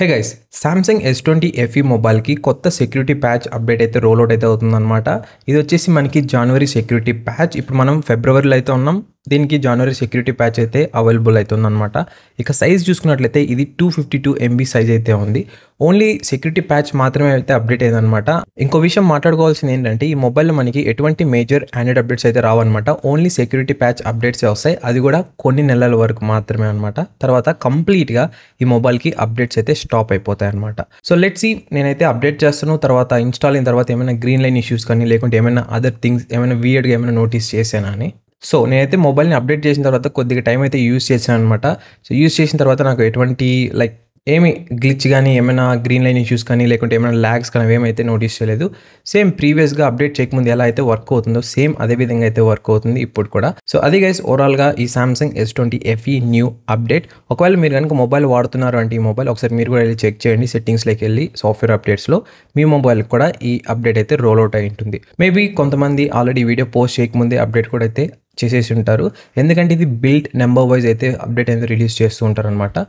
Hey guys, Samsung S20 FE మొబైల్కి కొత్త security patch update అయితే రోల్ అవుట్ అయితే అవుతుందన్నమాట. ఇది వచ్చేసి మనకి జనవరి సెక్యూరిటీ ప్యాచ్. ఇప్పుడు మనం ఫిబ్రవరిలో అయితే ఉన్నాం. దీనికి జనవరి సెక్యూరిటీ ప్యాచ్ అయితే అవైలబుల్ అవుతుందన్నమాట. ఇక సైజ్ చూసుకున్నట్లయితే ఇది 252 MB సైజ్ అయితే ఉంది. ఓన్లీ సెక్యూరిటీ ప్యాచ్ మాత్రమే అయితే అప్డేట్ అయ్యిందనమాట. ఇంకో విషయం మాట్లాడుకోవాల్సింది ఏంటంటే ఈ మొబైల్లో మనకి ఎటువంటి మేజర్ ఆండ్రాయిడ్ అప్డేట్స్ అయితే రావన్నమాట. ఓన్లీ సెక్యూరిటీ ప్యాచ్ అప్డేట్సే వస్తాయి. అది కూడా కొన్ని నెలల వరకు మాత్రమే అనమాట. తర్వాత కంప్లీట్గా ఈ మొబైల్కి అప్డేట్స్ అయితే స్టాప్ అయిపోతాయి అనమాట. సో లెట్స్ సీ, నేనైతే అప్డేట్ చేస్తాను. తర్వాత ఇన్స్టాల్ అయిన తర్వాత ఏమైనా గ్రీన్ లైన్ ఇష్యూస్ కానీ లేకుంటే ఏమైనా అదర్ థింగ్స్ ఏమైనా వియర్డ్గా ఏమైనా నోటీస్ చేశానా అని. సో నేనైతే మొబైల్ని అప్డేట్ చేసిన తర్వాత కొద్దిగా టైం అయితే యూస్ చేశాను అనమాట. సో యూస్ చేసిన తర్వాత నాకు ఎటువంటి ఏమి గ్లిచ్ కానీ ఏమైనా గ్రీన్ లైన్ ఇష్యూస్ కానీ లేకుంటే ఏమైనా ల్యాగ్స్ కానీ ఏమైతే నోటీస్ చేయలేదు. సేమ్ ప్రీవియస్గా అప్డేట్ చేయకముందు ఎలా అయితే వర్క్ అవుతుందో సేమ్ అదే విధంగా అయితే వర్క్ అవుతుంది ఇప్పుడు కూడా. సో అది గైస్ ఓవరాల్గా ఈ Samsung S20 FE new update. ఒకవేళ మీరు కనుక మొబైల్ వాడుతున్నారు అంటే ఈ మొబైల్ ఒకసారి మీరు కూడా వెళ్ళి చెక్ చేయండి. సెట్టింగ్స్లోకి వెళ్ళి సాఫ్ట్వేర్ అప్డేట్స్లో మీ మొబైల్కి కూడా ఈ అప్డేట్ అయితే రోల్ అవుట్ అయి ఉంటుంది. మేబీ కొంతమంది ఆల్రెడీ వీడియో పోస్ట్ చేయకముందే అప్డేట్ కూడా అయితే చేసేసి ఉంటారు. ఎందుకంటే ఇది బిల్డ్ నెంబర్ వైజ్ అయితే అప్డేట్ అయితే రిలీజ్ చేస్తూ ఉంటారు అనమాట.